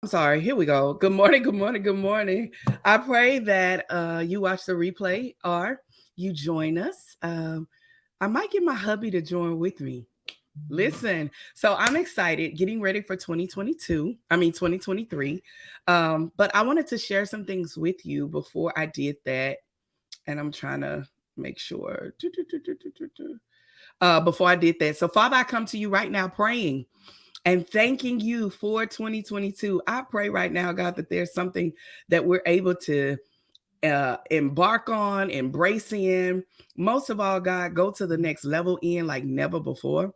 Sorry, here we go. Good morning, good morning, good morning. I pray that you watch the replay or you join us. I might get my hubby to join with me. Listen, so I'm excited getting ready for 2023. But I wanted to share some things with you before I did that. And I'm trying to make sure. Before I did that. So, Father, I come to you right now praying and thanking you for 2022. I pray right now, God, that there's something that we're able to embark on, embrace in. Most of all, God, go to the next level in like never before.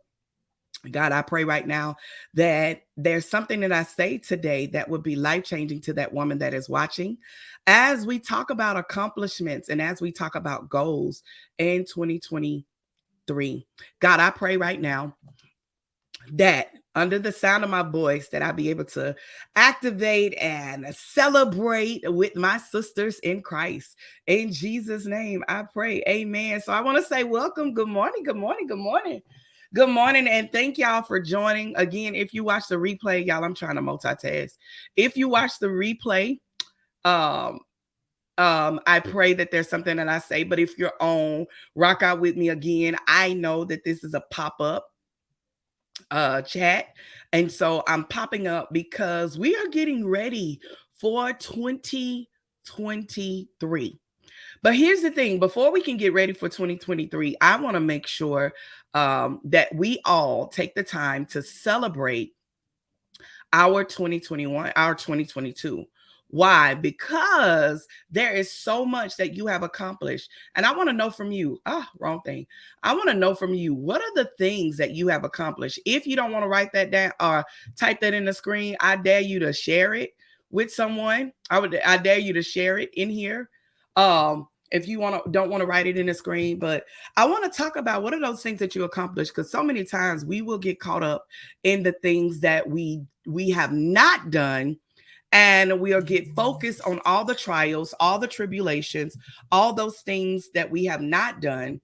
God, I pray right now that there's something that I say today that would be life changing to that woman that is watching. As we talk about accomplishments and as we talk about goals in 2023, God, I pray right now that under the sound of my voice that I'll be able to activate and celebrate with my sisters in Christ. In Jesus' name, I pray. Amen. So I want to say welcome. Good morning. Good morning. Good morning. Good morning. And thank y'all for joining. Again, if you watch the replay, y'all, I'm trying to multitask. If you watch the replay, um, I pray that there's something that I say, but if you're on, rock out with me again. I know that this is a pop-up chat. And so I'm popping up because we are getting ready for 2023. But here's the thing, before we can get ready for 2023, I want to make sure that we all take the time to celebrate our 2021, our 2022. Why? Because there is so much that you have accomplished. And I want to know from you. Wrong thing. I want to know from you, what are the things that you have accomplished? If you don't want to write that down or type that in the screen, I dare you to share it with someone. I dare you to share it in here. If you don't want to write it in the screen, but I want to talk about what are those things that you accomplished, because so many times we will get caught up in the things that we have not done, and we'll get focused on all the trials, all the tribulations, all those things that we have not done.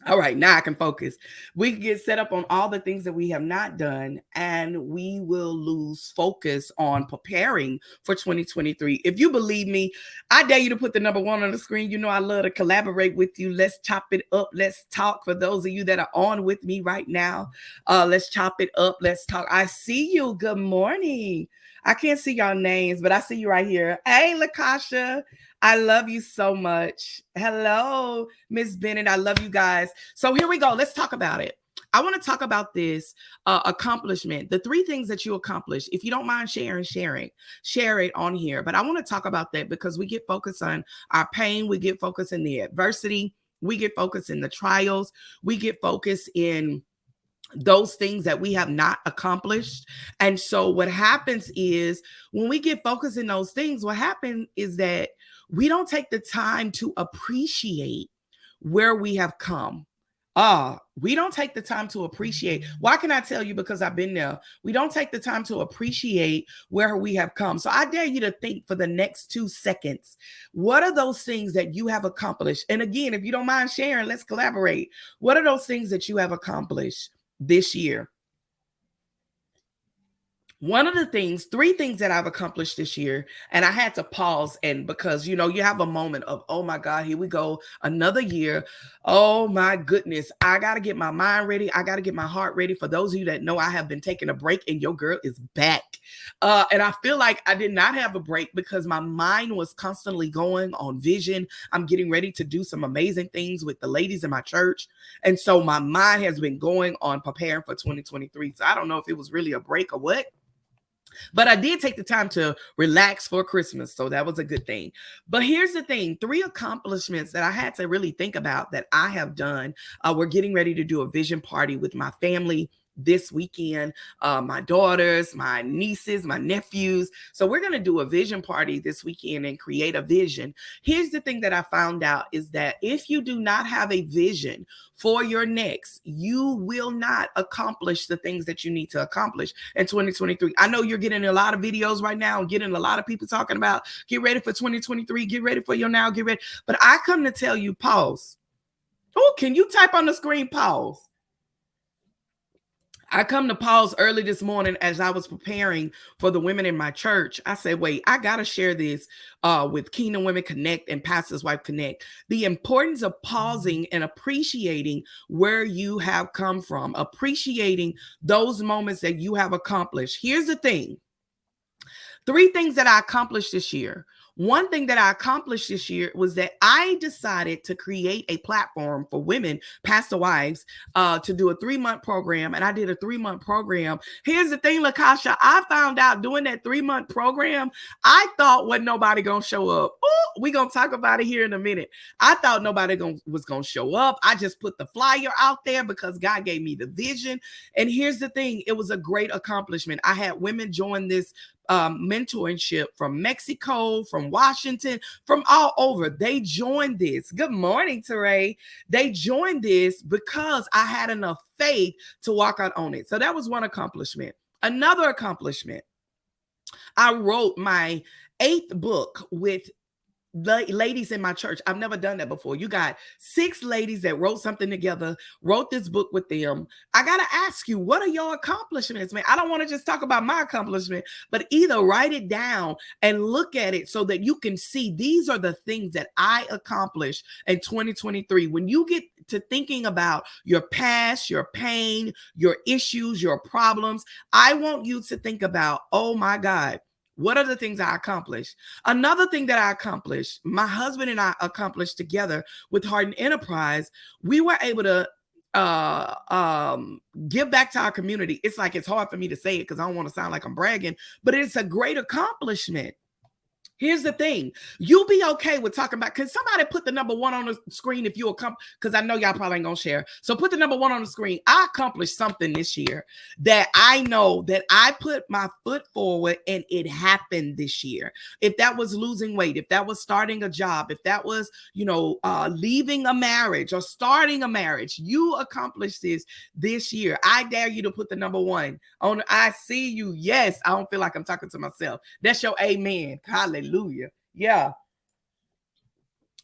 All right, now I can focus. We can get set up on all the things that we have not done, and we will lose focus on preparing for 2023. If you believe me, I dare you to put the number 1 on the screen. You know I love to collaborate with you. Let's chop it up. Let's talk. For those of you that are on with me right now, let's chop it up. Let's talk. I see you. Good morning. I can't see y'all names, but I see you right here. Hey, Lakasha. I love you so much. Hello, Miss Bennett. I love you guys. So here we go. Let's talk about it. I want to talk about this accomplishment, the 3 things that you accomplished. If you don't mind share it on here. But I want to talk about that because we get focused on our pain. We get focused in the adversity. We get focused in the trials. We get focused in those things that we have not accomplished. And so what happens is when we get focused in those things, what happens is that we don't take the time to appreciate where we have come. We don't take the time to appreciate. Why can I tell you? Because I've been there. We don't take the time to appreciate where we have come. So I dare you to think for the next 2 seconds. What are those things that you have accomplished? And again, if you don't mind sharing, let's collaborate. What are those things that you have accomplished this year? One of the things, 3 things that I've accomplished this year, and I had to pause, and because, you have a moment of, oh my God, here we go, another year. Oh my goodness, I got to get my mind ready. I got to get my heart ready. For those of you that know, I have been taking a break, and your girl is back. And I feel like I did not have a break because my mind was constantly going on vision. I'm getting ready to do some amazing things with the ladies in my church. And so my mind has been going on preparing for 2023. So I don't know if it was really a break or what. But I did take the time to relax for Christmas, so that was a good thing. But here's the thing, 3 accomplishments that I had to really think about that I have done. We're getting ready to do a vision party with my family this weekend, my daughters, my nieces, my nephews. So we're going to do a vision party this weekend and create a vision. Here's the thing that I found out is that if you do not have a vision for your next, you will not accomplish the things that you need to accomplish in 2023. I know you're getting a lot of videos right now and getting a lot of people talking about get ready for 2023, get ready for your now, get ready. But I come to tell you, pause. Oh, can you type on the screen, pause? I come to pause early this morning as I was preparing for the women in my church. I said, wait, I got to share this with Kingdom Women Connect and Pastor's Wife Connect. The importance of pausing and appreciating where you have come from, appreciating those moments that you have accomplished. Here's the thing. 3 things that I accomplished this year. One thing that I accomplished this year was that I decided to create a platform for women, pastor wives, to do a 3-month program. And I did a 3-month program. Here's the thing, LaKasha, I found out doing that 3-month program, I thought wasn't nobody going to show up. We're going to talk about it here in a minute. I thought nobody was going to show up. I just put the flyer out there because God gave me the vision. And here's the thing, it was a great accomplishment. I had women join this mentorship from Mexico, from Washington, from all over. They joined this. Good morning, Teray. They joined this because I had enough faith to walk out on it. So that was one accomplishment. Another accomplishment, I wrote my 8th book with ladies in my church. I've never done that before. You got 6 ladies that wrote something together, wrote this book with them. I got to ask you, what are your accomplishments, man? I don't want to just talk about my accomplishment, but either write it down and look at it so that you can see these are the things that I accomplished in 2023. When you get to thinking about your past, your pain, your issues, your problems, I want you to think about, oh my God, what are the things I accomplished? Another thing that I accomplished, my husband and I accomplished together with Harden Enterprise, we were able to give back to our community. It's like, it's hard for me to say it because I don't want to sound like I'm bragging, but it's a great accomplishment. Here's the thing. You'll be okay with talking about, can somebody put the number 1 on the screen if you accomplish, because I know y'all probably ain't gonna share. So put the number 1 on the screen. I accomplished something this year that I know that I put my foot forward and it happened this year. If that was losing weight, if that was starting a job, if that was, leaving a marriage or starting a marriage, you accomplished this year. I dare you to put the number 1 on. I see you. Yes, I don't feel like I'm talking to myself. That's your amen. Hallelujah. Yeah.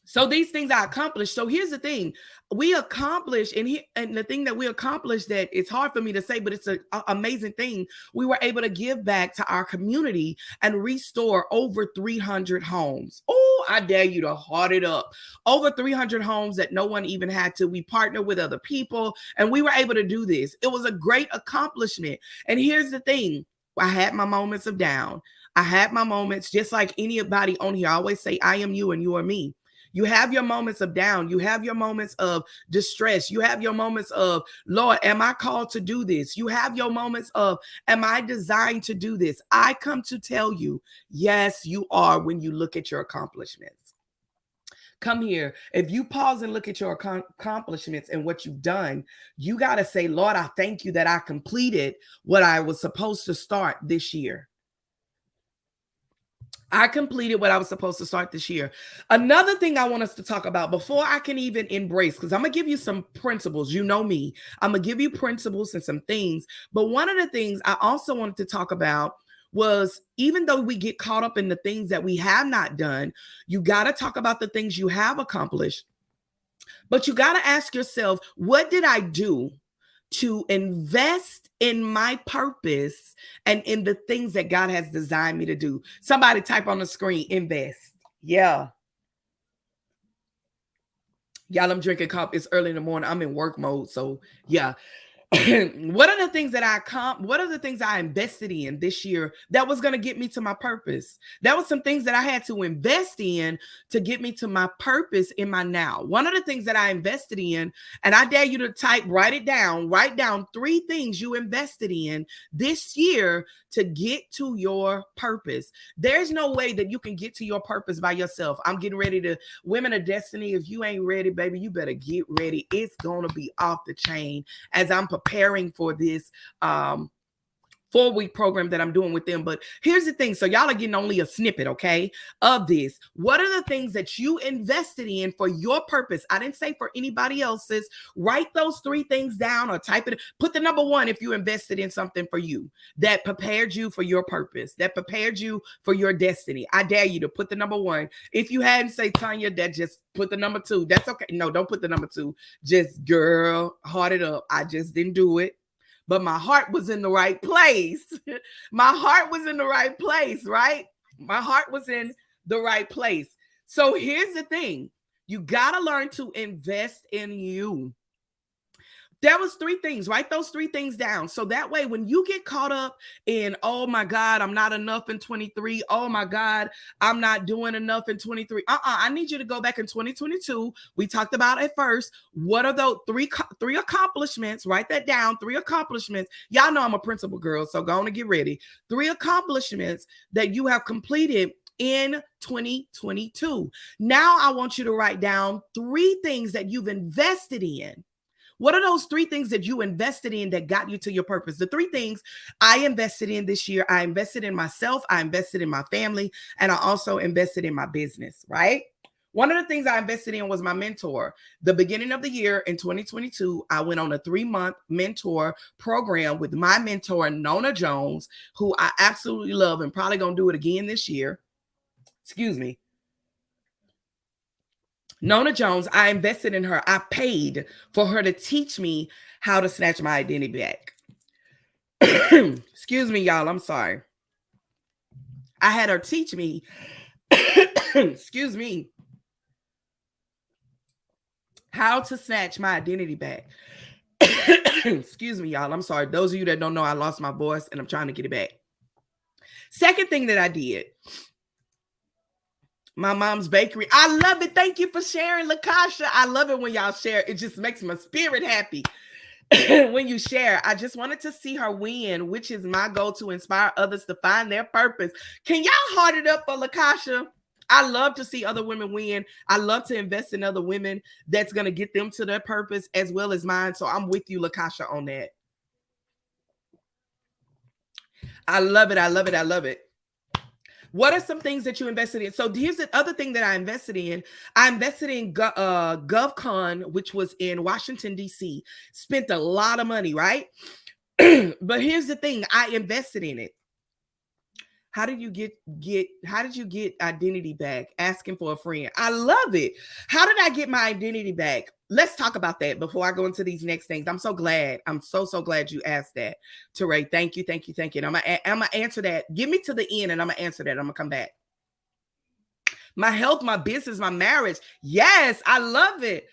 So these things I accomplished. So here's the thing. We accomplished, and the thing that we accomplished that it's hard for me to say, but it's an amazing thing. We were able to give back to our community and restore over 300 homes. Oh, I dare you to heart it up. Over 300 homes that no one even had to. We partnered with other people and we were able to do this. It was a great accomplishment. And here's the thing. I had my moments of down. I had my moments, just like anybody on here. I always say, I am you and you are me. You have your moments of down. You have your moments of distress. You have your moments of, Lord, am I called to do this? You have your moments of, am I designed to do this? I come to tell you, yes, you are when you look at your accomplishments. Come here. If you pause and look at your accomplishments and what you've done, you got to say, Lord, I thank you that I completed what I was supposed to start this year. I completed what I was supposed to start this year. Another thing I want us to talk about before I can even embrace, because I'm going to give you some principles. You know me. I'm going to give you principles and some things. But one of the things I also wanted to talk about was, even though we get caught up in the things that we have not done, you got to talk about the things you have accomplished. But you got to ask yourself, what did I do to invest in my purpose and in the things that God has designed me to do? Somebody type on the screen, invest. Yeah. Y'all, I'm drinking coffee. It's early in the morning. I'm in work mode. So yeah. What are the things that I invested in this year that was going to get me to my purpose? That was some things that I had to invest in to get me to my purpose in my now. One of the things that I invested in, and I dare you to write down 3 things you invested in this year to get to your purpose. There's no way that you can get to your purpose by yourself. I'm getting ready to, Women of Destiny, if you ain't ready, baby, you better get ready. It's going to be off the chain as I'm preparing for this 4-week program that I'm doing with them. But here's the thing. So y'all are getting only a snippet, okay, of this. What are the things that you invested in for your purpose? I didn't say for anybody else's. Write those 3 things down or type it. Put the number 1 if you invested in something for you that prepared you for your purpose, that prepared you for your destiny. I dare you to put the number 1. If you hadn't, say, Tonya, that just put the number 2. That's okay. No, don't put the number 2. Just, girl, heart it up. I just didn't do it. but my heart was in the right place. My heart was in the right place, right? My heart was in the right place. So here's the thing. You got to learn to invest in you. There was 3 things. Write those 3 things down. So that way, when you get caught up in, oh my God, I'm not enough in 23. Oh my God, I'm not doing enough in 23. I need you to go back in 2022. We talked about at first. What are those three accomplishments? Write that down. 3 accomplishments. Y'all know I'm a principal girl, so go on and get ready. 3 accomplishments that you have completed in 2022. Now I want you to write down 3 things that you've invested in. What are those 3 things that you invested in that got you to your purpose? The 3 things I invested in this year: I invested in myself, I invested in my family, and I also invested in my business, right? One of the things I invested in was my mentor. The beginning of the year in 2022, I went on a 3-month mentor program with my mentor, Nona Jones, who I absolutely love and probably going to do it again this year. Excuse me. Nona Jones, I invested in her. I paid for her to teach me how to snatch my identity back. Excuse me, y'all. I'm sorry. I had her teach me, excuse me, how to snatch my identity back. Excuse me, y'all. I'm sorry. Those of you that don't know, I lost my voice and I'm trying to get it back. Second thing that I did, my mom's bakery. I love it. Thank you for sharing, LaKasha. I love it when y'all share. It just makes my spirit happy when you share. I just wanted to see her win, which is my goal, to inspire others to find their purpose. Can y'all heart it up for LaKasha? I love to see other women win. I love to invest in other women that's going to get them to their purpose as well as mine. So I'm with you, LaKasha, on that. I love it. I love it. I love it. What are some things that you invested in? So here's the other thing that I invested in. I invested in GovCon, which was in Washington, D.C. Spent a lot of money, right? But here's the thing. I invested in it. How did you get identity back? Asking for a friend. I love it. How did I get my identity back? Let's talk about that before I go into these next things. I'm so glad. I'm so glad you asked that, Teray. Thank you. And I'm gonna answer that. Give me to the end and I'm gonna answer that. I'm gonna come back. My health, my business, my marriage. Yes, I love it.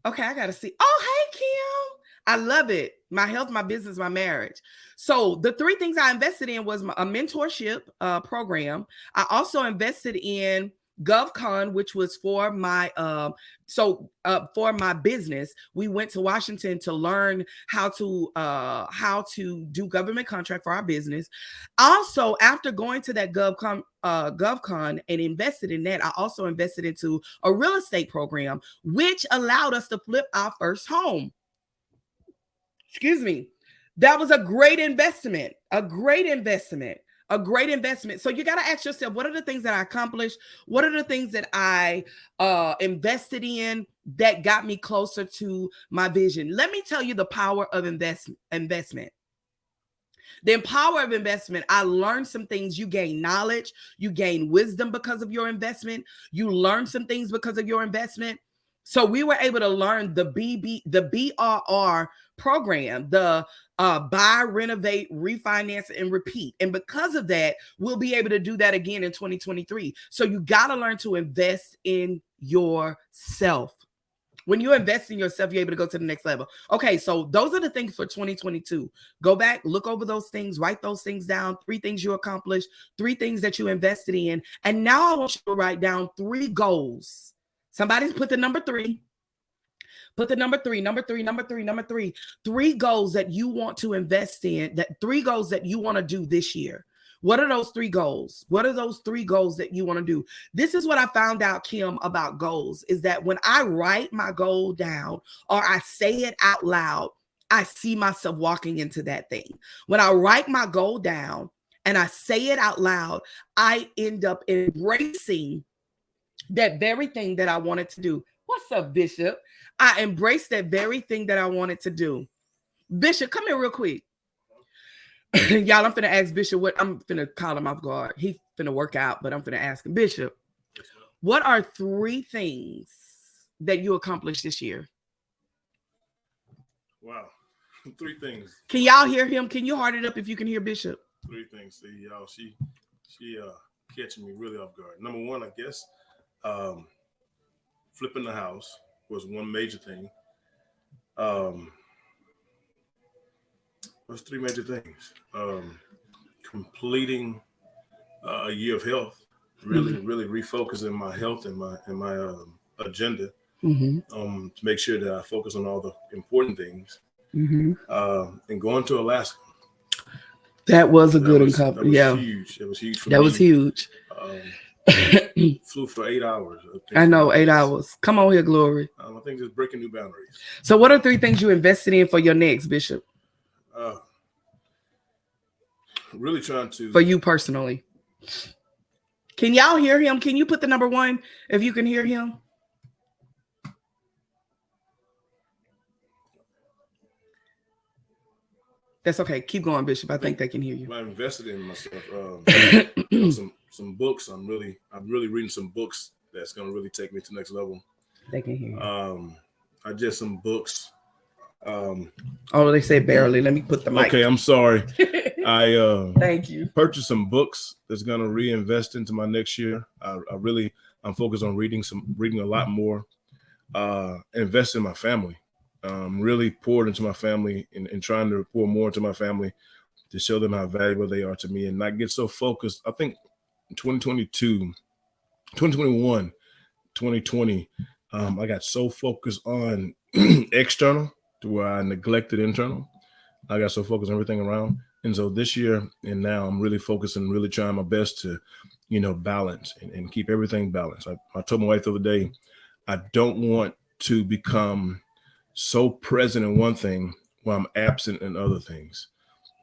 Okay, I gotta see. Oh, hey, Kim. I love it. My health, my business, my marriage. So the 3 things I invested in was a mentorship program. I also invested in GovCon, which was for my for my business. We went to Washington to learn how to do government contract for our business. Also, after going to that GovCon and invested in that, I also invested into a real estate program, which allowed us to flip our first home. Excuse me. That was a great investment. So you got to ask yourself, what are the things that I accomplished? What are the things that I invested in that got me closer to my vision? Let me tell you the power of investment. The power of investment. I learned some things. You gain knowledge. You gain wisdom because of your investment. You learn some things because of your investment. So we were able to learn the BRR program, the buy, renovate, refinance, and repeat. And because of that, we'll be able to do that again in 2023. So you got to learn to invest in yourself. When you invest in yourself, you're able to go to the next level. Okay, so those are the things for 2022. Go back, look over those things, write those things down. 3 things you accomplished, 3 things that you invested in. And now I want you to write down 3 goals. Somebody's put the number 3. Put the number 3. 3 goals that you want to invest in, that 3 goals that you want to do this year. What are those 3 goals? What are those 3 goals that you want to do? This is what I found out, Kim, about goals, is that when I write my goal down or I say it out loud, I see myself walking into that thing. When I write my goal down and I say it out loud, I end up embracing that very thing that I wanted to do. What's up, Bishop? I embraced that very thing that I wanted to do. Bishop, come here real quick. Y'all, I'm finna ask Bishop what I'm finna call him off guard. He finna work out, but I'm finna ask him. Bishop, what are 3 things that you accomplished this year? Wow. Three things. Can y'all hear him? Can you heart it up if you can hear Bishop? Three things. See, y'all, she catching me really off guard. Number one, I guess, flipping the house was one major thing. What's three major things? Completing a year of health, really refocusing my health and my agenda to make sure that I focus on all the important things. And going to Alaska. That was a good one. That was huge. It was huge for me. That was huge. Flew for 8 hours. I know, 8 hours. Come on here, Glory. I think just breaking new boundaries. So what are three things you invested in for your next, Bishop? Really trying to. For you personally. Can y'all hear him? Can you put the number one if you can hear him? That's okay. Keep going, Bishop. I think they can hear you. I invested in myself. Some books. I'm really reading some books that's going to really take me to the next level. They can hear you. I just some books. They say barely. Let me put the mic. Okay, I'm sorry. I thank you. Purchased some books that's going to reinvest into my next year. I'm focused on reading a lot more. Invest in my family. Really poured into my family and trying to pour more into my family to show them how valuable they are to me and not get so focused. I think 2022, 2021, 2020, I got so focused on external to where I neglected internal. I got so focused on everything around. And so this year and now I'm really focused and really trying my best to, balance and keep everything balanced. I told my wife the other day, I don't want to become so present in one thing while I'm absent in other things.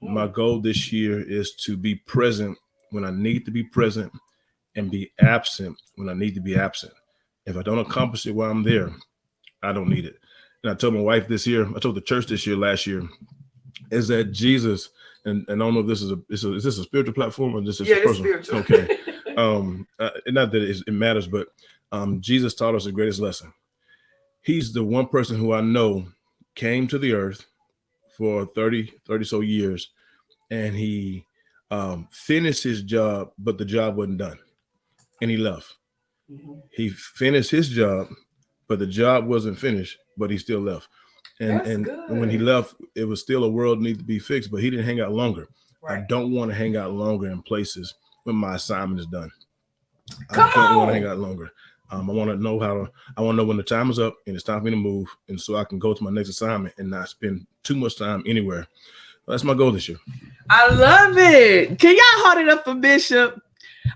My goal this year is to be present when I need to be present and be absent when I need to be absent. If I don't accomplish it while I'm there, I don't need it. And I told my wife this year, I told the church last year, is that Jesus, and I don't know if this is this a spiritual platform or this is personal? It's spiritual. Okay. Not that it matters, but Jesus taught us the greatest lesson. He's the one person who I know came to the earth for 30 so years, and he finished his job, but the job wasn't done, and he left. He finished his job, but the job wasn't finished, but he still left. And when he left, it was still a world need to be fixed, but he didn't hang out longer. Right. I don't want to hang out longer in places when my assignment is done. I don't want to hang out longer. I want to know when the time is up and it's time for me to move, and so I can go to my next assignment and not spend too much time anywhere. That's my goal this year. I love it. Can y'all hold it up for Bishop?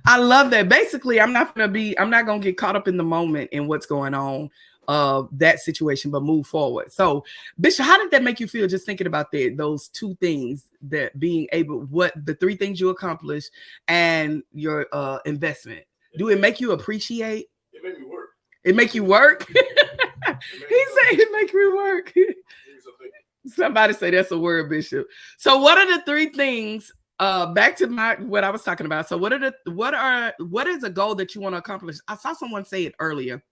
I love that. Basically, I'm not gonna get caught up in the moment and what's going on that situation, but move forward. So, Bishop, how did that make you feel just thinking about those two things, that being able, what the three things you accomplished and your investment? Do it make you appreciate? It made me work. It make you work? He said it make me work. Somebody say that's a word, Bishop. So what are the three things, back to what I was talking about? So what is a goal that you want to accomplish? I saw someone say it earlier.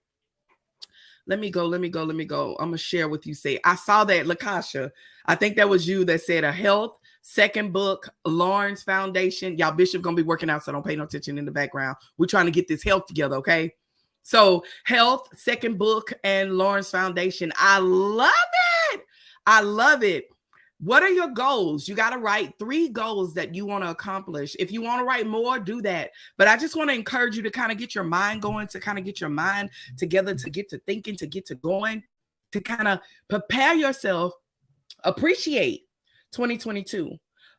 Let me go. I'm going to share with you. I saw that, LaKasha. I think that was you that said a health, second book, Lawrence Foundation. Y'all, Bishop going to be working out, so don't pay no attention in the background. We're trying to get this health together, okay? So health, second book, and Lawrence Foundation. I love it. What are your goals? You got to write 3 goals that you want to accomplish. If you want to write more, do that. But I just want to encourage you to kind of get your mind going, to kind of get your mind together, to get to thinking, to get to going, to kind of prepare yourself, appreciate 2022,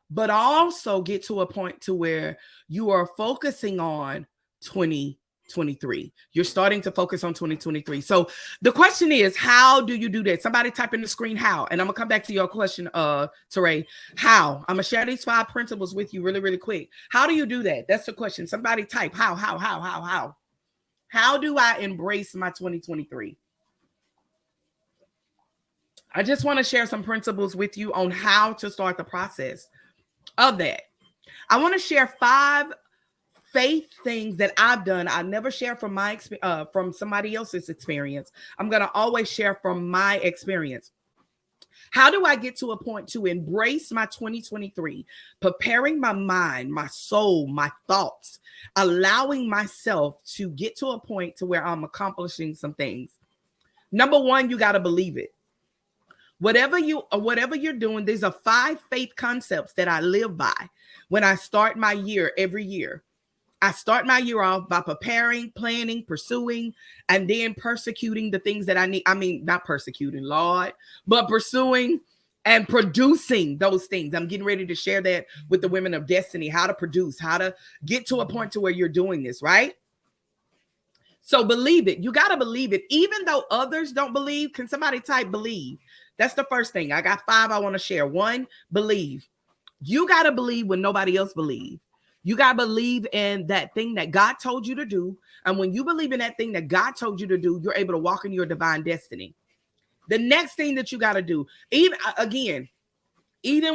but also get to a point to where you are focusing on 2023. You're starting to focus on 2023. So the question is, how do you do that? Somebody type in the screen how, and I'm gonna come back to your question, Teray. How? I'm gonna share these 5 principles with you really, really quick. How do you do that? That's the question. Somebody type how. How do I embrace my 2023? I just want to share some principles with you on how to start the process of that. I want to share 5 faith things that I've done. I never share from my from somebody else's experience. I'm going to always share from my experience. How do I get to a point to embrace my 2023, preparing my mind, my soul, my thoughts, allowing myself to get to a point to where I'm accomplishing some things? Number one, you got to believe it. Whatever you're doing, there's a 5 faith concepts that I live by when I start my year every year. I start my year off by preparing, planning, pursuing, and then persecuting the things that I need. I mean, not persecuting, Lord, but pursuing and producing those things. I'm getting ready to share that with the women of destiny, how to produce, how to get to a point to where you're doing this, right? So believe it. You got to believe it. Even though others don't believe, can somebody type believe? That's the first thing. I got 5 I want to share. 1, believe. You got to believe when nobody else believes. You got to believe in that thing that God told you to do. And when you believe in that thing that God told you to do, you're able to walk in your divine destiny. The next thing that you got to do, even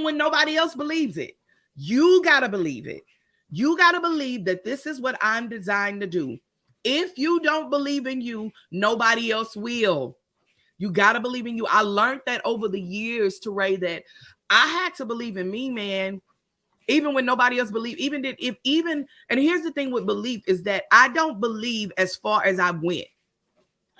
when nobody else believes it, you got to believe it. You got to believe that this is what I'm designed to do. If you don't believe in you, nobody else will. You got to believe in you. I learned that over the years, Teray, that I had to believe in me, man. Even when nobody else believed, and here's the thing with belief is that I don't believe as far as I went.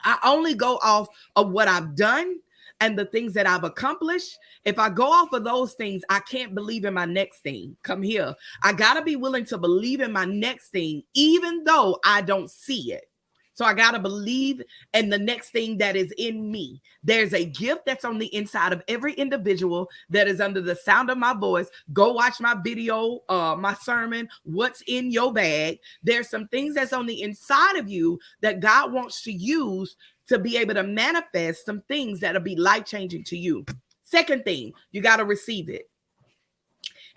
I only go off of what I've done and the things that I've accomplished. If I go off of those things, I can't believe in my next thing. Come here. I got to be willing to believe in my next thing, even though I don't see it. So I got to believe in the next thing that is in me. There's a gift that's on the inside of every individual that is under the sound of my voice. Go watch my video, my sermon, What's in Your Bag. There's some things that's on the inside of you that God wants to use to be able to manifest some things that'll be life-changing to you. Second thing, you got to receive it.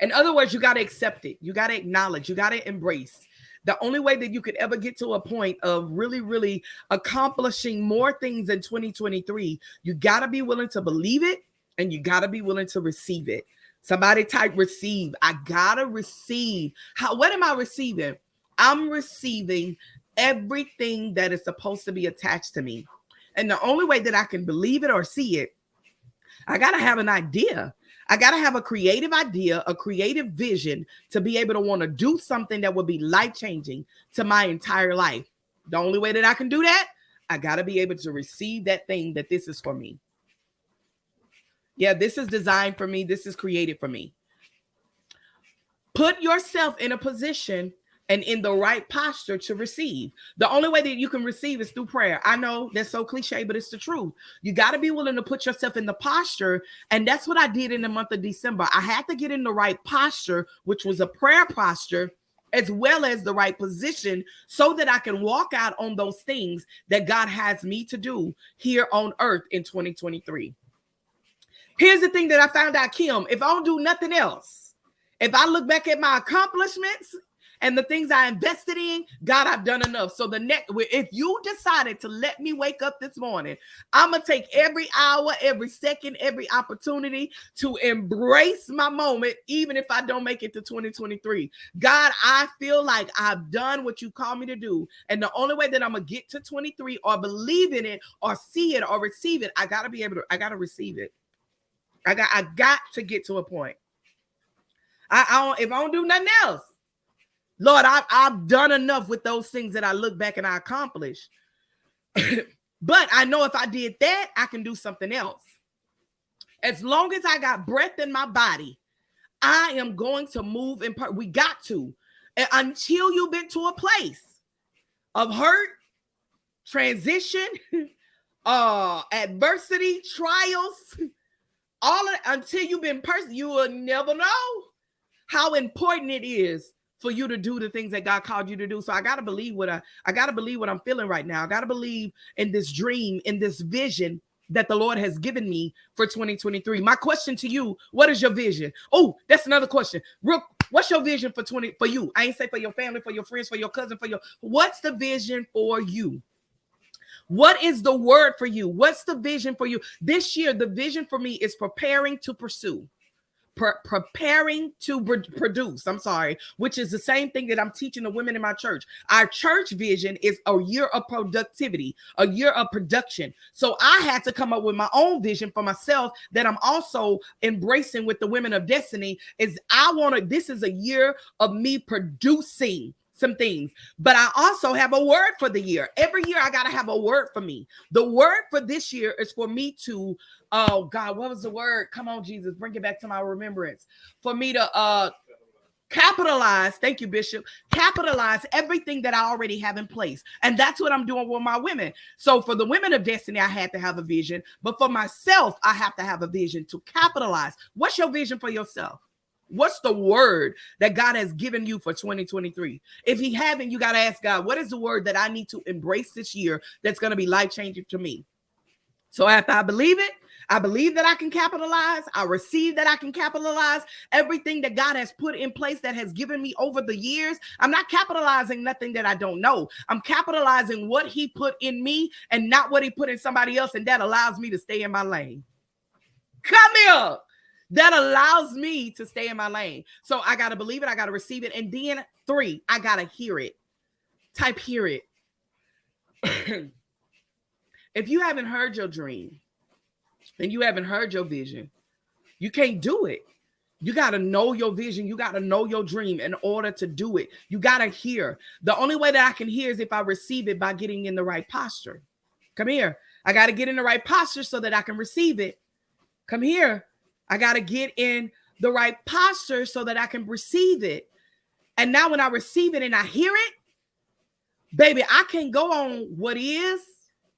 In other words, you got to accept it. You got to acknowledge. You got to embrace. The only way that you could ever get to a point of really, really accomplishing more things in 2023, you got to be willing to believe it and you got to be willing to receive it. Somebody type receive. I got to receive. What am I receiving? I'm receiving everything that is supposed to be attached to me. And the only way that I can believe it or see it, I got to have an idea. I got to have a creative idea, a creative vision to be able to want to do something that will be life-changing to my entire life. The only way that I can do that, I got to be able to receive that thing that this is for me. Yeah, this is designed for me. This is created for me. Put yourself in a position and in the right posture to receive. The only way that you can receive is through prayer. I know that's so cliche, but it's the truth. You got to be willing to put yourself in the posture. And that's what I did in the month of December. I had to get in the right posture, which was a prayer posture, as well as the right position so that I can walk out on those things that God has me to do here on earth in 2023. Here's the thing that I found out, Kim. If I don't do nothing else, if I look back at my accomplishments and the things I invested in, God, I've done enough. So if you decided to let me wake up this morning, I'm going to take every hour, every second, every opportunity to embrace my moment, even if I don't make it to 2023. God, I feel like I've done what you call me to do. And the only way that I'm going to get to 23 or believe in it or see it or receive it, I got to receive it. I got to get to a point. If I don't do nothing else, Lord, I've done enough with those things that I look back and I accomplished. But I know if I did that, I can do something else. As long as I got breath in my body, I am going to move in part. We got to. And until you've been to a place of hurt, transition, adversity, trials, until you've been you will never know how important it is for you to do the things that God called you to do. So I got to believe what I'm feeling right now. I got to believe in this dream, in this vision that the Lord has given me for 2023. My question to you, what is your vision? Oh, that's another question. What's your vision for you? I ain't say for your family, for your friends, for your cousin, what's the vision for you? What is the word for you? What's the vision for you? This year, the vision for me is preparing to pursue. preparing to produce, which is the same thing that I'm teaching the women in my church. Our church vision is a year of productivity, a year of production. So I had to come up with my own vision for myself that I'm also embracing with the women of destiny. This is a year of me producing some things, but I also have a word for the year. Every year I got to have a word for me. The word for this year is for me to, oh God, what was the word? Come on, Jesus, bring it back to my remembrance. For me to capitalize, thank you, Bishop, capitalize everything that I already have in place. And that's what I'm doing with my women. So for the women of destiny, I had to have a vision, but for myself, I have to have a vision to capitalize. What's your vision for yourself? What's the word that God has given you for 2023? If he haven't, you got to ask God, what is the word that I need to embrace this year that's going to be life-changing to me? So after I believe it, I believe that I can capitalize. I receive that I can capitalize everything that God has put in place that has given me over the years. I'm not capitalizing nothing that I don't know. I'm capitalizing what he put in me and not what he put in somebody else. And that allows me to stay in my lane. Come here. That allows me to stay in my lane. So I got to believe it. I got to receive it. And then 3, I got to hear it. Type hear it. If you haven't heard your dream and you haven't heard your vision, you can't do it. You got to know your vision. You got to know your dream in order to do it. You got to hear. The only way that I can hear is if I receive it by getting in the right posture. Come here. I got to get in the right posture so that I can receive it. Come here. I got to get in the right posture so that I can receive it. And now when I receive it and I hear it, baby, I can't go on what is.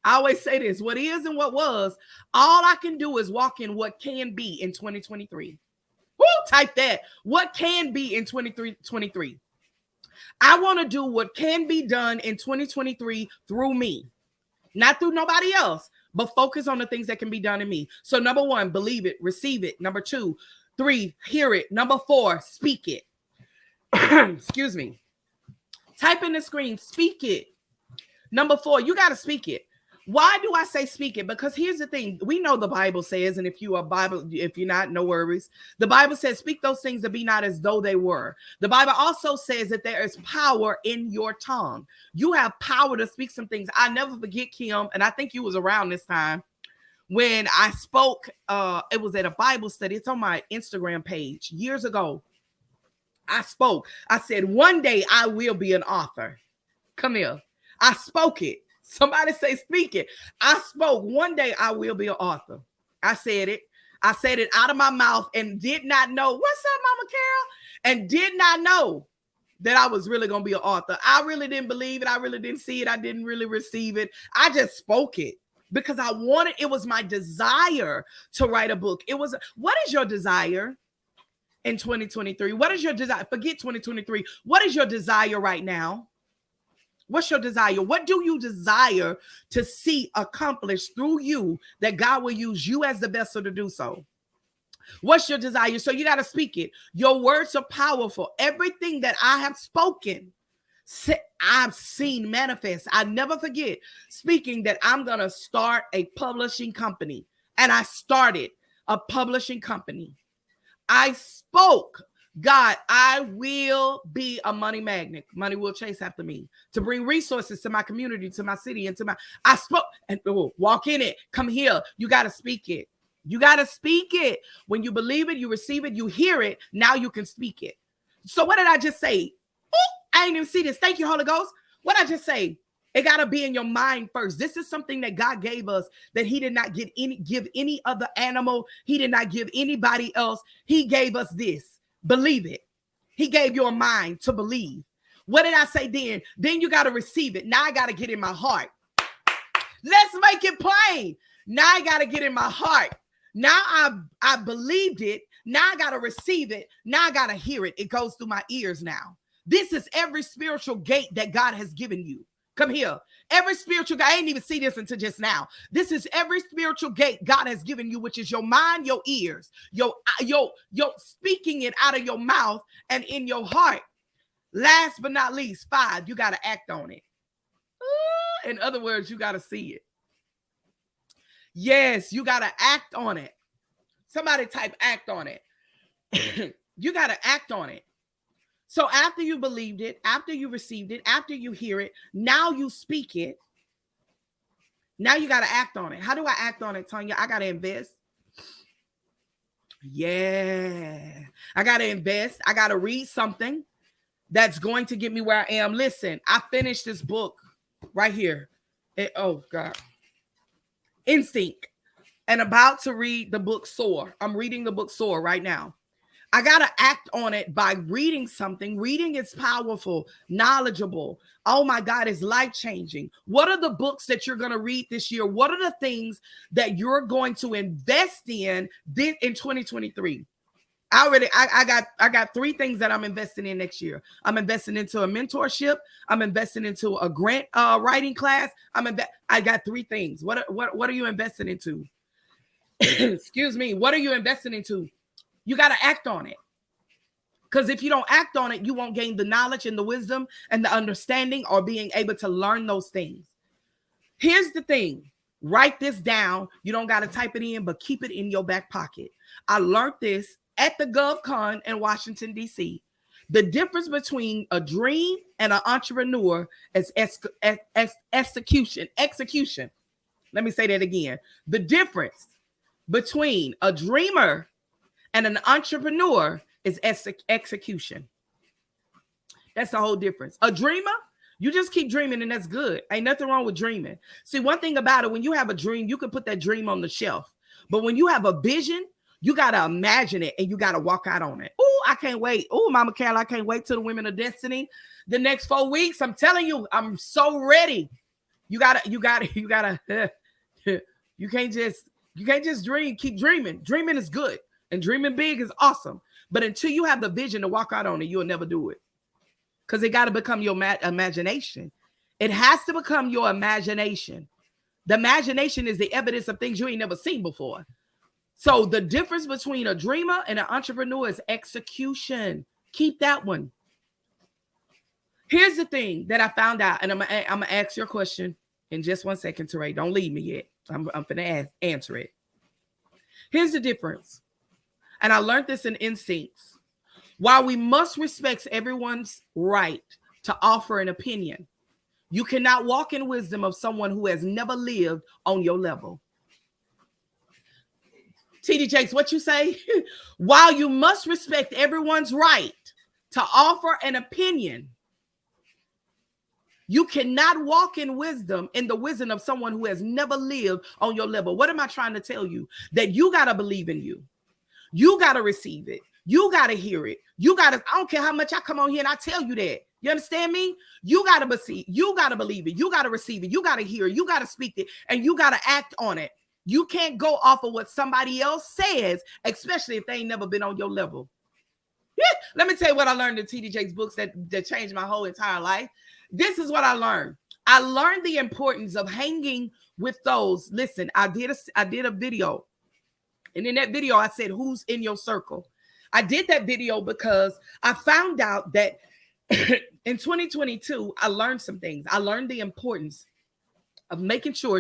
I always say this, what is and what was. All I can do is walk in what can be in 2023. Woo, type that. What can be in 2023. I want to do what can be done in 2023 through me. Not through nobody else, but focus on the things that can be done in me. So 1, believe it, receive it. 2, 3, hear it. 4, speak it. Excuse me. Type in the screen, speak it. 4, you got to speak it. Why do I say speak it? Because here's the thing. We know the Bible says, and if you're not, no worries. The Bible says, speak those things that be not as though they were. The Bible also says that there is power in your tongue. You have power to speak some things. I never forget, Kim, and I think you was around this time when I spoke. It was at a Bible study. It's on my Instagram page years ago. I spoke. I said, one day I will be an author. Come here. I spoke it. Somebody say, speak it. I spoke, one day I will be an author. I said it. I said it out of my mouth and did not know. What's up, Mama Carol? And did not know that I was really going to be an author. I really didn't believe it. I really didn't see it. I didn't really receive it. I just spoke it because I wanted, it was my desire to write a book. It was, what is your desire in 2023? What is your desire? Forget 2023. What is your desire right now? What's your desire? What do you desire to see accomplished through you that God will use you as the vessel to do so? What's your desire? So you got to speak it. Your words are powerful. Everything that I have spoken, I've seen manifest. I never forget speaking that I'm going to start a publishing company. And I started a publishing company. I spoke, God, I will be a money magnet. Money will chase after me to bring resources to my community, to my city, and I spoke and walk in it. Come here. You got to speak it. You got to speak it. When you believe it, you receive it, you hear it. Now you can speak it. So what did I just say? Oh, I didn't even see this. Thank you, Holy Ghost. What did I just say? It got to be in your mind first. This is something that God gave us that he did not give any other animal. He did not give anybody else. He gave us this. Believe it. He gave you a mind to believe. What did I say then? Then you got to receive it. Now I got to get in my heart. Let's make it plain. Now I got to get in my heart. Now I believed it. Now I got to receive it. Now I got to hear it. It goes through my ears now. This is every spiritual gate that God has given you. Come here. Every spiritual gate. I didn't even see this until just now. This is every spiritual gate God has given you, which is your mind, your ears, your speaking it out of your mouth and in your heart. Last but not least, 5, you got to act on it. In other words, you got to see it. Yes, you got to act on it. Somebody type act on it. You got to act on it. So after you believed it, after you received it, after you hear it, now you speak it. Now you got to act on it. How do I act on it, Tonya? I got to invest. Yeah. I got to invest. I got to read something that's going to get me where I am. Listen, I finished this book right here. Oh, God. Instinct. And about to read the book Soar. I'm reading the book Soar right now. I got to act on it by reading something. Reading is powerful, knowledgeable. Oh my God, it's life-changing. What are the books that you're going to read this year? What are the things that you're going to invest in 2023? I got 3 things that I'm investing in next year. I'm investing into a mentorship. I'm investing into a grant writing class. I got 3 things. What are you investing into? Excuse me. What are you investing into? You got to act on it. Because if you don't act on it, you won't gain the knowledge and the wisdom and the understanding or being able to learn those things. Here's the thing. Write this down. You don't got to type it in, but keep it in your back pocket. I learned this at the GovCon in Washington, D.C. The difference between a dream and an entrepreneur is execution. Let me say that again. The difference between a dreamer and an entrepreneur is execution. That's the whole difference. A dreamer, you just keep dreaming and that's good. Ain't nothing wrong with dreaming. See, one thing about it, when you have a dream, you can put that dream on the shelf. But when you have a vision, you got to imagine it and you got to walk out on it. Oh, I can't wait. Oh, Mama Carol, I can't wait till the Women of Destiny. The next 4 weeks, I'm telling you, I'm so ready. You can't just dream. Keep dreaming. Dreaming is good. And dreaming big is awesome. But until you have the vision to walk out on it, you'll never do it. Because it got to become your imagination. It has to become your imagination. The imagination is the evidence of things you ain't never seen before. So the difference between a dreamer and an entrepreneur is execution. Keep that one. Here's the thing that I found out, and I'm gonna ask your question in just 1 second, Teray. Don't leave me yet. I'm gonna answer it. Here's the difference. And I learned this in Instincts. While we must respect everyone's right to offer an opinion, you cannot walk in wisdom of someone who has never lived on your level. TD Jakes, what you say? While you must respect everyone's right to offer an opinion, you cannot walk in the wisdom of someone who has never lived on your level. What am I trying to tell you? That you got to believe in you. You got to receive it. You got to hear it. I don't care how much I come on here and I tell you that. You understand me? You got to believe it. You got to receive it. You got to hear it. You got to speak it. And you got to act on it. You can't go off of what somebody else says, especially if they ain't never been on your level. Yeah. Let me tell you what I learned in TD Jakes' books that changed my whole entire life. This is what I learned. I learned the importance of hanging with those. Listen, I did a video. And in that video, I said, who's in your circle? I did that video because I found out that in 2022, I learned some things. I learned the importance of making sure,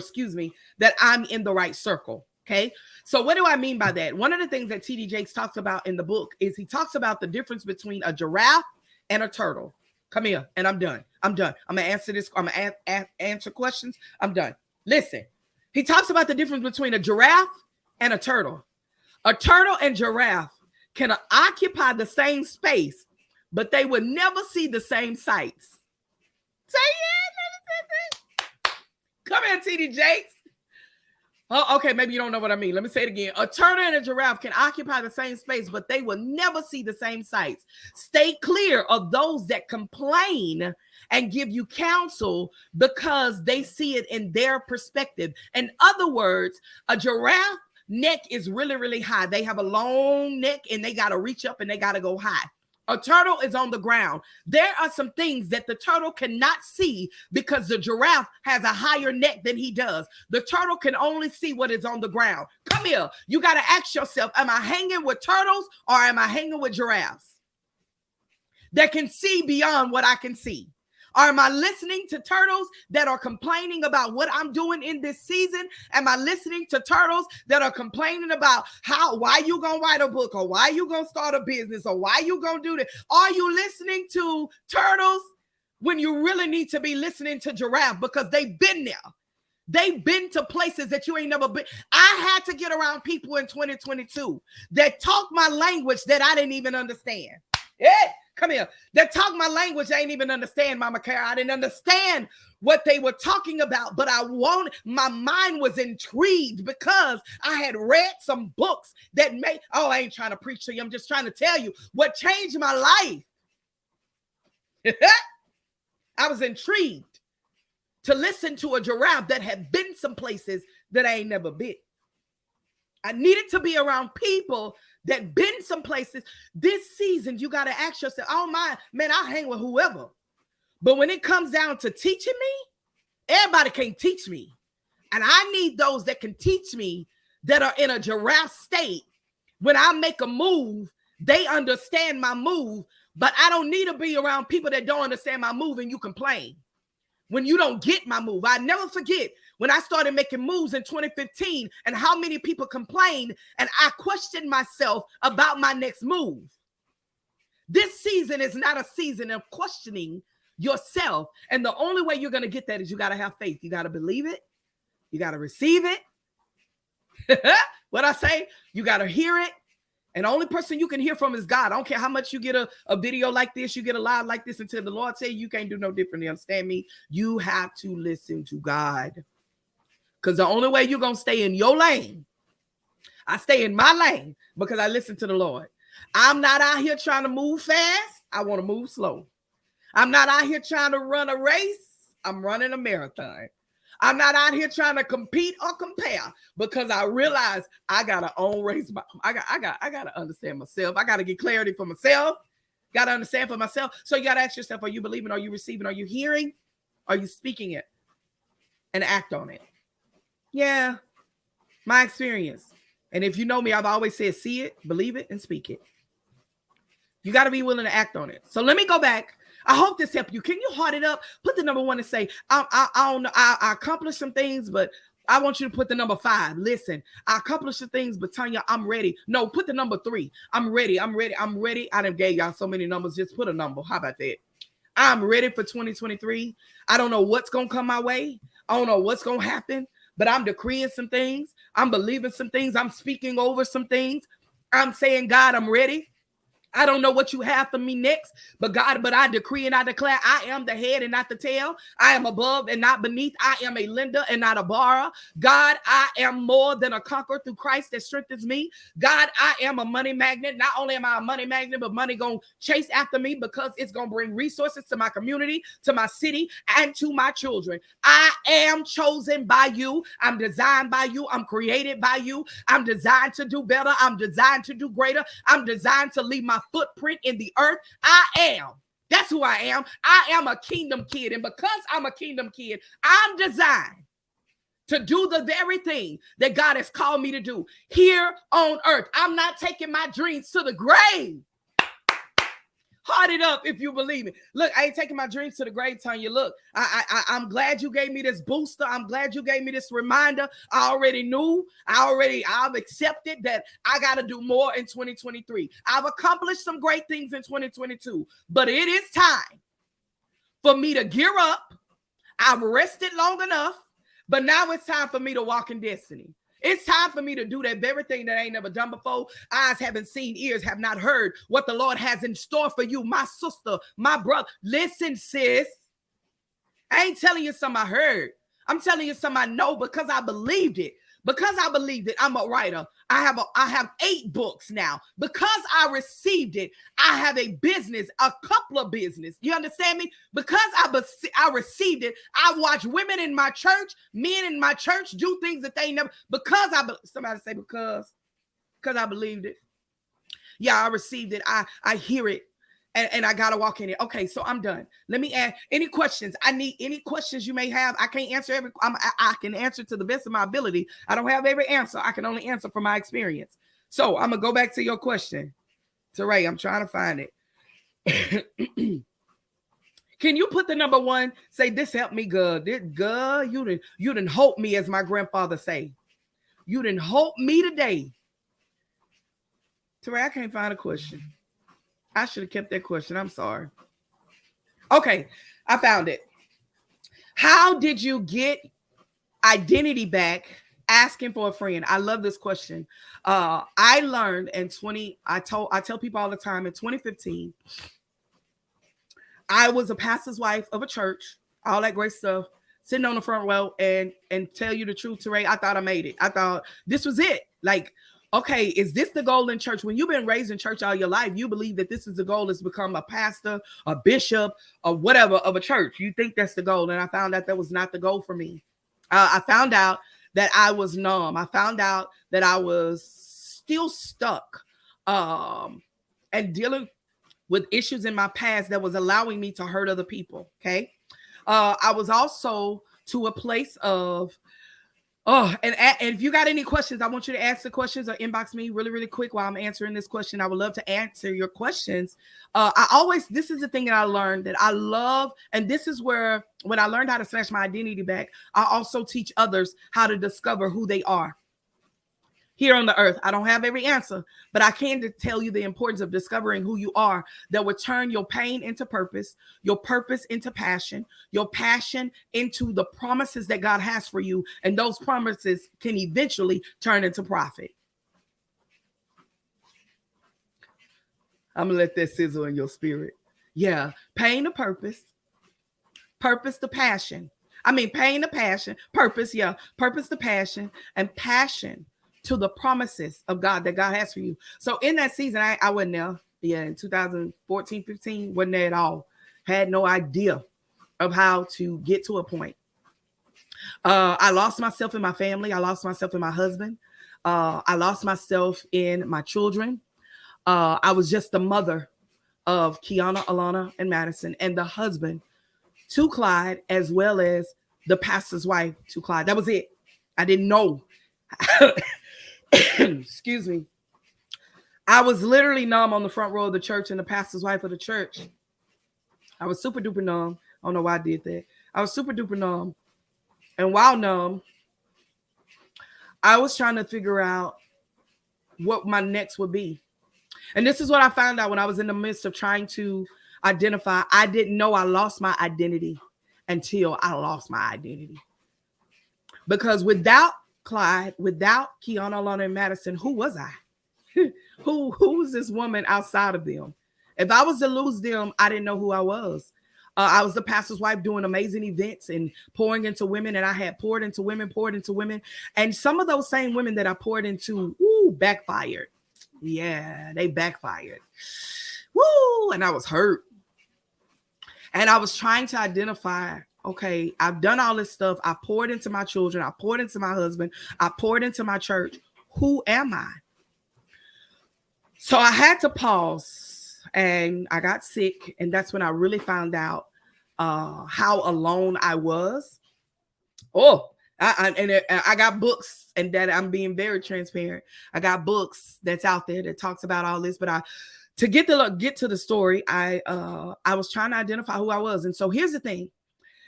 that I'm in the right circle. Okay. So what do I mean by that? One of the things that TD Jakes talks about in the book is he talks about the difference between a giraffe and a turtle. Come here. And I'm done. I'm going to answer this. I'm going to answer questions. I'm done. Listen, he talks about the difference between a giraffe and a turtle. A turtle and giraffe can occupy the same space, but they would never see the same sights. Say yeah. Come here, TD Jakes. Oh, okay, maybe you don't know what I mean. Let me say it again. A turtle and a giraffe can occupy the same space, but they will never see the same sights. Stay clear of those that complain and give you counsel because they see it in their perspective. In other words, a giraffe neck is really, really high. They have a long neck and they got to reach up and they got to go high. A turtle is on the ground. There are some things that the turtle cannot see because the giraffe has a higher neck than he does. The turtle can only see what is on the ground. Come here. You got to ask yourself, am I hanging with turtles or am I hanging with giraffes that can see beyond what I can see? Or am I listening to turtles that are complaining about what I'm doing in this season? Am I listening to turtles that are complaining about why you gonna write a book, or why you gonna start a business, or why you gonna do this? Are you listening to turtles when you really need to be listening to giraffe, because they've been there? They've been to places that you ain't never been. I had to get around people in 2022 that talk my language that I didn't even understand. Yeah, come here. That talk my language I didn't even understand, Mama Cara. I didn't understand what they were talking about, but my mind was intrigued because I had read some books that I ain't trying to preach to you. I'm just trying to tell you what changed my life. I was intrigued to listen to a giraffe that had been some places that I ain't never been. I needed to be around people that been some places. This season, you got to ask yourself, oh my, man, I hang with whoever. But when it comes down to teaching me, everybody can't teach me. And I need those that can teach me that are in a giraffe state. When I make a move, they understand my move, but I don't need to be around people that don't understand my move and you complain when you don't get my move. I never forget when I started making moves in 2015 and how many people complained, and I questioned myself about my next move. This season is not a season of questioning yourself. And the only way you're going to get that is you got to have faith. You got to believe it. You got to receive it. What I say, you got to hear it. And the only person you can hear from is God. I don't care how much you get a video like this, you get a live like this, until the Lord say you can't do no different. You understand me? You have to listen to God. Because the only way you're going to stay in your lane, I stay in my lane because I listen to the Lord. I'm not out here trying to move fast. I want to move slow. I'm not out here trying to run a race. I'm running a marathon. I'm not out here trying to compete or compare, because I realize I gotta own race. I gotta understand myself. I gotta get clarity for myself. Gotta understand for myself. So you gotta ask yourself: are you believing? Are you receiving? Are you hearing? Are you speaking it and act on it? Yeah, my experience. And if you know me, I've always said: see it, believe it, and speak it. You got to be willing to act on it. So let me go back. I hope this helped you. Can you heart it up? Put the number 1 and say, I don't know. I accomplished some things, but I want you to put the number 5. Listen, I accomplished some things, but Tonya, I'm ready. No, put the number 3. I'm ready. I'm ready. I'm ready. I done gave y'all so many numbers. Just put a number. How about that? I'm ready for 2023. I don't know what's going to come my way. I don't know what's going to happen, but I'm decreeing some things. I'm believing some things. I'm speaking over some things. I'm saying, God, I'm ready. I don't know what you have for me next, but I decree and I declare I am the head and not the tail. I am above and not beneath. I am a lender and not a borrower. God, I am more than a conqueror through Christ that strengthens me. God, I am a money magnet. Not only am I a money magnet, but money going to chase after me because it's going to bring resources to my community, to my city, and to my children. I am chosen by you. I'm designed by you. I'm created by you. I'm designed to do better. I'm designed to do greater. I'm designed to leave my footprint in the earth. I am. That's who I am. I am a kingdom kid. And because I'm a kingdom kid, I'm designed to do the very thing that God has called me to do here on earth. I'm not taking my dreams to the grave. Heart it up if you believe it. Look, I ain't taking my dreams to the grave, Tonya. Look, I'm glad you gave me this booster. I'm glad you gave me this reminder. I already knew. I've accepted that I got to do more in 2023. I've accomplished some great things in 2022, but it is time for me to gear up. I've rested long enough, but now it's time for me to walk in destiny. It's time for me to do that very thing that I ain't never done before. Eyes haven't seen, ears have not heard what the Lord has in store for you, my sister, my brother. Listen, sis. I ain't telling you something I heard. I'm telling you something I know because I believed it. Because I believed it, I'm a writer. I have 8 books now. Because I received it, I have a business, a couple of business. You understand me? Because I received it, I watch women in my church, men in my church do things that they never. Somebody say because I believed it. Yeah, I received it. I hear it. And I got to walk in it. Okay, so I'm done. Let me ask any questions. I need any questions you may have. I can't answer I can answer to the best of my ability. I don't have every answer. I can only answer from my experience. So I'm going to go back to your question. Teray, I'm trying to find it. Can you put the number one? Say, this helped me, God. God, you didn't help me, as my grandfather say. You didn't help me today. Teray, I can't find a question. I should have kept that question. I'm sorry. Okay, I found it. How did you get identity back asking for a friend? I love this question. I learned I tell people all the time, in 2015, I was a pastor's wife of a church, all that great stuff, sitting on the front row, and tell you the truth, Teray, I thought I made it. I thought this was it. Like, okay, is this the goal in church? When you've been raised in church all your life, you believe that this is the goal, is become a pastor, a bishop, or whatever of a church. You think that's the goal. And I found out that was not the goal for me. I found out that I was numb. I found out that I was still stuck and dealing with issues in my past that was allowing me to hurt other people. Okay. I was also to a place of, and if you got any questions, I want you to ask the questions or inbox me really, really quick while I'm answering this question. I would love to answer your questions. This is the thing that I learned that I love. And this is where, when I learned how to snatch my identity back, I also teach others how to discover who they are here on the earth. I don't have every answer, but I can tell you the importance of discovering who you are that will turn your pain into purpose, your purpose into passion, your passion into the promises that God has for you. And those promises can eventually turn into profit. I'm going to let that sizzle in your spirit. Yeah. Pain to purpose, purpose to passion. Pain to passion, purpose. Yeah. Purpose to passion, and passion to the promises of God that God has for you. So in that season, I wasn't there. Yeah, in 2014, 15, wasn't there at all. Had no idea of how to get to a point. I lost myself in my family. I lost myself in my husband. I lost myself in my children. I was just the mother of Kiana, Alana, and Madison, and the husband to Clyde, as well as the pastor's wife to Clyde. That was it. I didn't know. Excuse me. I was literally numb on the front row of the church and the pastor's wife of the church. I was super duper numb. I don't know why I did that. I was super duper numb. And while numb, I was trying to figure out what my next would be. And this is what I found out when I was in the midst of trying to identify. I didn't know I lost my identity until I lost my identity. Because without Clyde, without Kiana, Alana, and Madison, who was I? Who was this woman outside of them? If I was to lose them, I didn't know who I was. I was the pastor's wife doing amazing events and pouring into women, and I had poured into women. And some of those same women that I poured into, backfired. Yeah, they backfired. Woo, and I was hurt. And I was trying to identify, okay, I've done all this stuff. I poured into my children. I poured into my husband. I poured into my church. Who am I? So I had to pause, and I got sick. And that's when I really found out how alone I was. I got books, and that I'm being very transparent. I got books that's out there that talks about all this, but to get to the story, I was trying to identify who I was. And so here's the thing,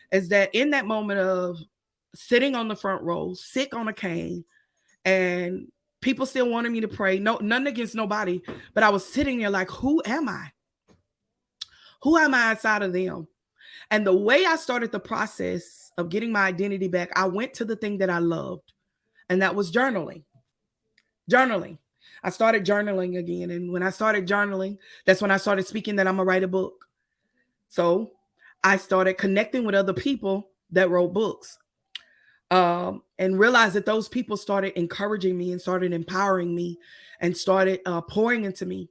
is that in that moment of sitting on the front row, sick on a cane, and people still wanted me to pray, nothing against nobody, but I was sitting there like, who am I? Who am I outside of them? And the way I started the process of getting my identity back, I went to the thing that I loved, and that was journaling. I started journaling again. And when I started journaling, that's when I started speaking that I'm going to write a book. So I started connecting with other people that wrote books, and realized that those people started encouraging me and started empowering me and started pouring into me.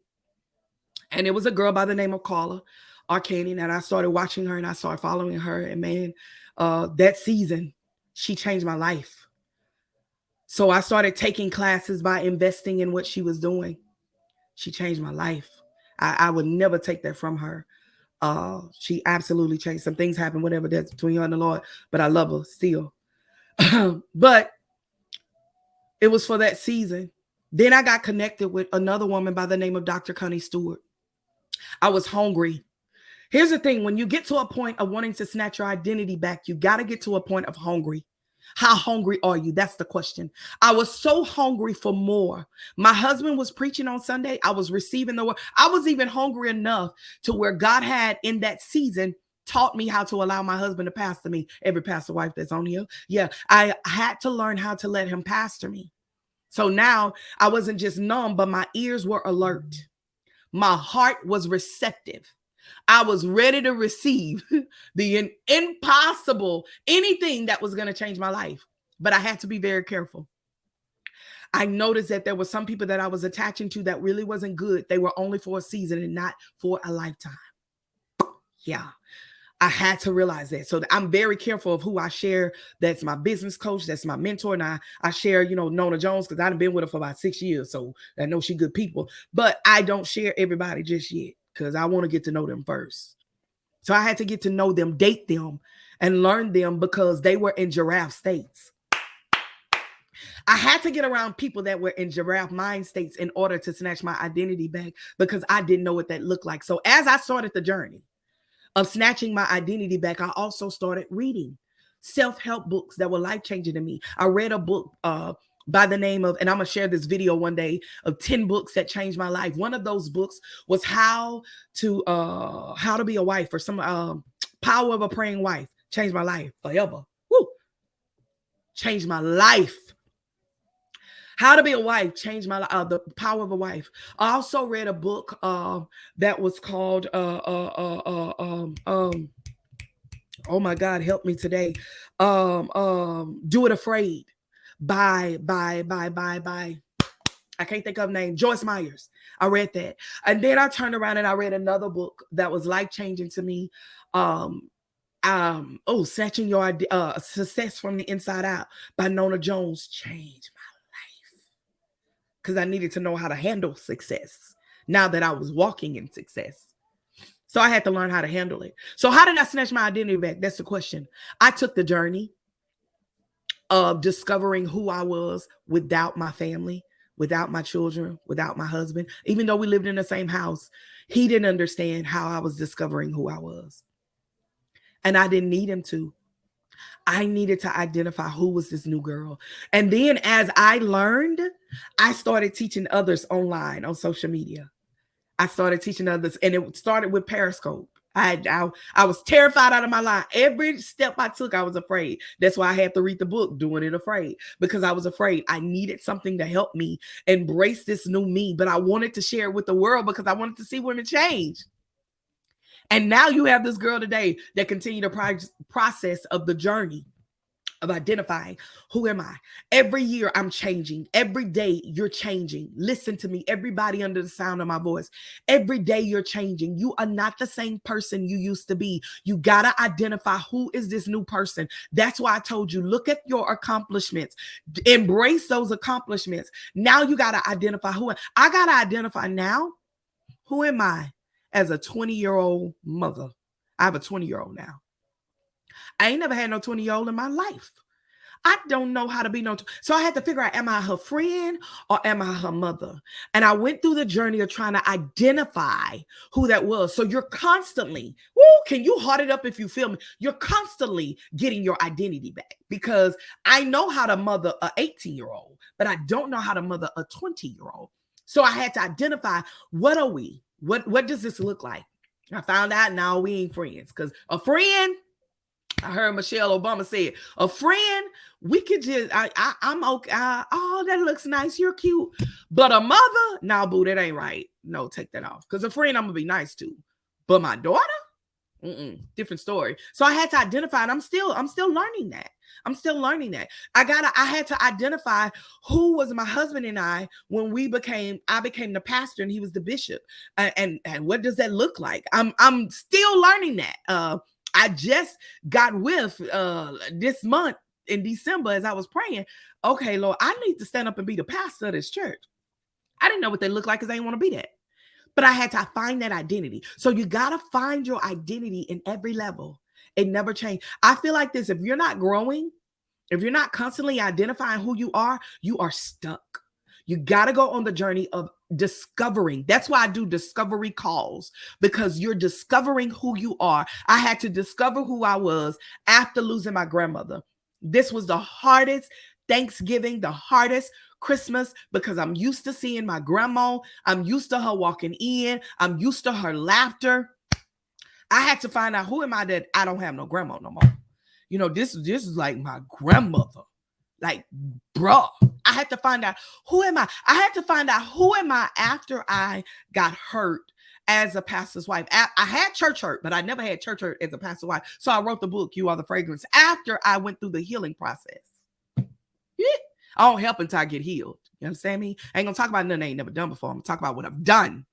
And it was a girl by the name of Carla Arcanian, and I started watching her and I started following her. And man, that season, she changed my life. So I started taking classes by investing in what she was doing. She changed my life. I would never take that from her. She absolutely changed. Some things happened, whatever, that's between her and the Lord, but I love her still. But it was for that season. Then I got connected with another woman by the name of Dr. Connie Stewart. I was hungry. Here's the thing. When you get to a point of wanting to snatch your identity back, you got to get to a point of hungry. How hungry are you? That's the question. I was so hungry for more. My husband was preaching on Sunday. I was receiving the word. I was even hungry enough to where God had in that season taught me how to allow my husband to pastor me. Every pastor wife that's on here. Yeah, I had to learn how to let him pastor me. So now I wasn't just numb, but my ears were alert. My heart was receptive. I was ready to receive the impossible, anything that was going to change my life. But I had to be very careful. I noticed that there were some people that I was attaching to that really wasn't good. They were only for a season and not for a lifetime. Yeah. I had to realize that. So I'm very careful of who I share. That's my business coach. That's my mentor. And I share, Nona Jones, because I've been with her for about 6 years. So I know she's good people. But I don't share everybody just yet because I want to get to know them first. So I had to get to know them, date them, and learn them because they were in giraffe states. I had to get around people that were in giraffe mind states in order to snatch my identity back because I didn't know what that looked like. So as I started the journey of snatching my identity back, I also started reading self-help books that were life-changing to me. I read a book by the name of, and I'm going to share this video one day, of 10 books that changed my life. One of those books was How to Be a Wife, or some Power of a Praying Wife. Changed my life forever. Woo! Changed my life. How to Be a Wife changed my life. The Power of a Wife. I also read a book that was called oh my God, help me today. Do It Afraid by I can't think of the name, Joyce Myers. I read that. And then I turned around and I read another book that was life-changing to me. Snatching Your Success from the Inside Out by Nona Jones changed my life because I needed to know how to handle success now that I was walking in success. So I had to learn how to handle it. So how did I snatch my identity back? That's the question. I took the journey of discovering who I was without my family, without my children, without my husband. Even though we lived in the same house, he didn't understand how I was discovering who I was. And I didn't need him to. I needed to identify who was this new girl. And then as I learned, I started teaching others online on social media. I started teaching others, and it started with Periscope. I was terrified out of my life. Every step I took, I was afraid. That's why I had to read the book, Doing It Afraid, because I was afraid. I needed something to help me embrace this new me, but I wanted to share it with the world because I wanted to see women change. And now you have this girl today that continue the process of the journey of identifying who am I. Every year I'm changing. Every day you're changing. Listen to me, everybody under the sound of my voice. Every day you're changing. You are not the same person you used to be. You got to identify who is this new person. That's why I told you, look at your accomplishments. Embrace those accomplishments. Now you got to identify who I got to identify now. Who am I as a 20-year-old mother? I have a 20-year-old now. I ain't never had no 20-year-old in my life. I don't know how to be no. So I had to figure out, am I her friend or am I her mother? And I went through the journey of trying to identify who that was. So you're constantly, can you heart it up if you feel me? You're constantly getting your identity back, because I know how to mother an 18-year-old, but I don't know how to mother a 20-year-old. So I had to identify, what are we? What does this look like? I found out now we ain't friends, because a friend, I heard Michelle Obama say, a friend, we could just, I'm okay. Oh, that looks nice. You're cute. But a mother, nah, boo, that ain't right. No, take that off. Because a friend, I'm going to be nice to. But my daughter, different story. So I had to identify, and I'm still learning that. I'm still learning that. I had to identify who was my husband and I when I became the pastor and he was the bishop. And what does that look like? I'm still learning that. I just got with this month in December as I was praying, okay, Lord, I need to stand up and be the pastor of this church. I didn't know what they looked like because I didn't want to be that. But I had to find that identity. So you got to find your identity in every level. It never changed. I feel like this, if you're not growing, if you're not constantly identifying who you are stuck. You got to go on the journey of discovering. That's why I do discovery calls, because you're discovering who you are. I had to discover who I was after losing my grandmother. This was the hardest Thanksgiving, the hardest Christmas, because I'm used to seeing my grandma. I'm used to her walking in. I'm used to her laughter. I had to find out, who am I that I don't have no grandma no more? You know, this is like my grandmother. Like, bruh, I had to find out, who am I? I had to find out, who am I after I got hurt as a pastor's wife. I had church hurt, but I never had church hurt as a pastor's wife. So I wrote the book, You Are the Fragrance, after I went through the healing process. Yeah. I don't help until I get healed. You understand me? I ain't gonna talk about nothing I ain't never done before. I'm gonna talk about what I've done.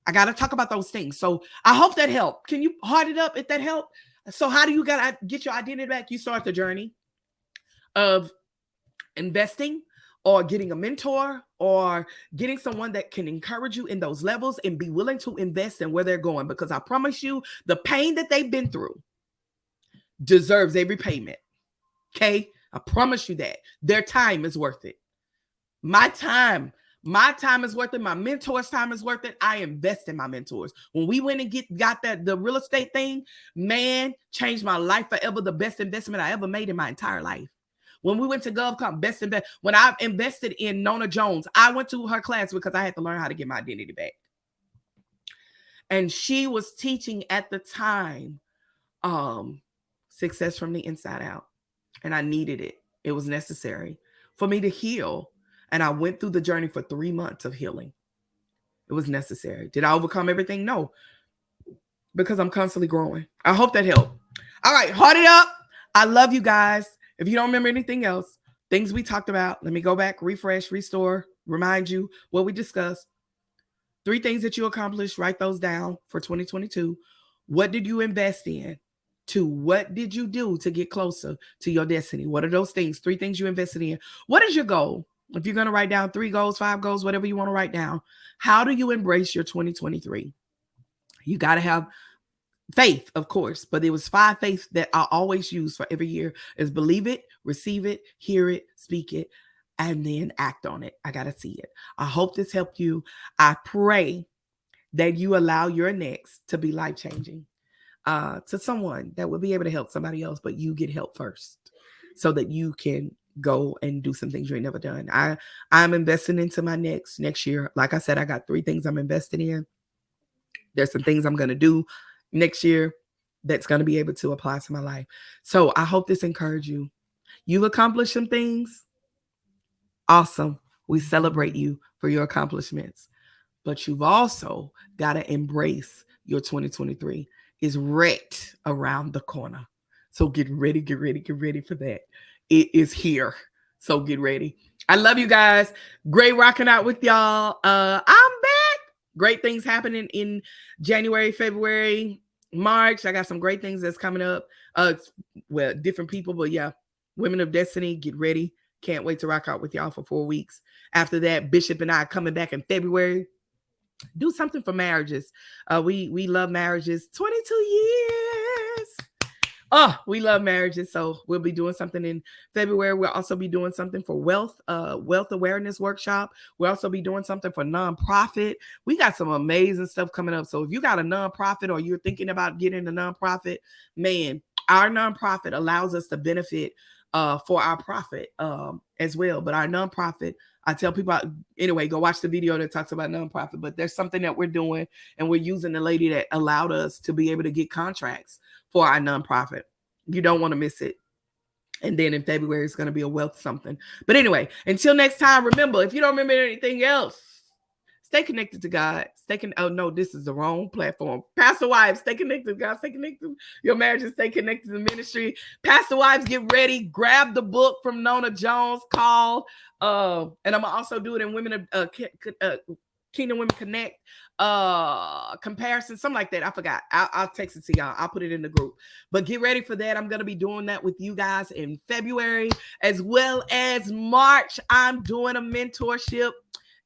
I gotta talk about those things. So I hope that helped. Can you heart it up if that helped? So how do you gotta get your identity back? You start the journey of investing, or getting a mentor, or getting someone that can encourage you in those levels and be willing to invest in where they're going. Because I promise you, the pain that they've been through deserves every payment. Okay? I promise you that. Their time is worth it. My time is worth it. My mentor's time is worth it. I invest in my mentors. When we went and got the real estate thing, man, changed my life forever. The best investment I ever made in my entire life. When we went to GovComp, when I invested in Nona Jones, I went to her class because I had to learn how to get my identity back. And she was teaching at the time, Success from the Inside Out. And I needed it. It was necessary for me to heal. And I went through the journey for 3 months of healing. It was necessary. Did I overcome everything? No, because I'm constantly growing. I hope that helped. All right, heart it up. I love you guys. If you don't remember anything else, things we talked about, let me go back, refresh, restore, remind you what we discussed. 3 things that you accomplished, write those down for 2022. What did you invest in? 2, what did you do to get closer to your destiny? What are those things? 3 things you invested in. What is your goal? If you're going to write down 3 goals, 5 goals, whatever you want to write down, how do you embrace your 2023? You got to have faith, of course, but there was 5 faiths that I always use for every year is believe it, receive it, hear it, speak it, and then act on it. I got to see it. I hope this helped you. I pray that you allow your next to be life-changing to someone that will be able to help somebody else, but you get help first so that you can go and do some things you ain't never done. I'm investing into my next year. Like I said, I got 3 things I'm investing in. There's some things I'm going to do next year that's going to be able to apply to my life. So I hope this encouraged you. You've accomplished some things. Awesome. We celebrate you for your accomplishments. But you've also got to embrace your 2023 is right around the corner. So get ready for that. It is here. So get ready. I love you guys. Great rocking out with y'all. I'm back. Great things happening in January, February, March. I got some great things that's coming up. Well, different people, but yeah, Women of Destiny, get ready. Can't wait to rock out with y'all for 4 weeks. After that, Bishop and I coming back in February. Do something for marriages. We love marriages. 22 years. Oh, we love marriages. So we'll be doing something in February. We'll also be doing something for wealth awareness workshop. We'll also be doing something for nonprofit. We got some amazing stuff coming up. So if you got a nonprofit or you're thinking about getting a nonprofit, man, our nonprofit allows us to benefit for our profit as well. But our nonprofit, I tell people, anyway, go watch the video that talks about nonprofit. But there's something that we're doing, and we're using the lady that allowed us to be able to get contracts for our nonprofit. You don't want to miss it. And then in February, it's going to be a wealth something. But anyway, until next time, remember, if you don't remember anything else, stay connected to God. Oh, no, this is the wrong platform. Pastor Wives, stay connected to God. Stay connected to your marriages. Stay connected to ministry. Pastor Wives, get ready. Grab the book from Nona Jones called, and I'm going to also do it in Women of Kingdom Women Connect comparison, something like that. I forgot. I'll text it to y'all. I'll put it in the group. But get ready for that. I'm going to be doing that with you guys in February as well as March. I'm doing a mentorship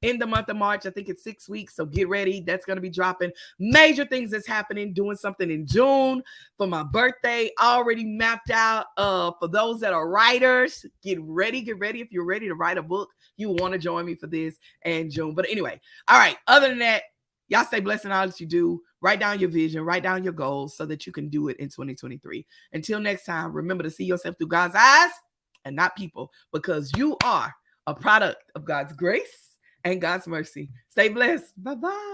in the month of March. I think it's 6 weeks, so get ready. That's going to be dropping. Major things that's happening, doing something in June for my birthday, already mapped out. For those that are writers, get ready. If you're ready to write a book, you want to join me for this in June. But anyway, all right, other than that, y'all stay blessed in all that you do. Write down your vision, write down your goals so that you can do it in 2023. Until next time, remember to see yourself through God's eyes and not people, because you are a product of God's grace and God's mercy. Stay blessed. Bye-bye.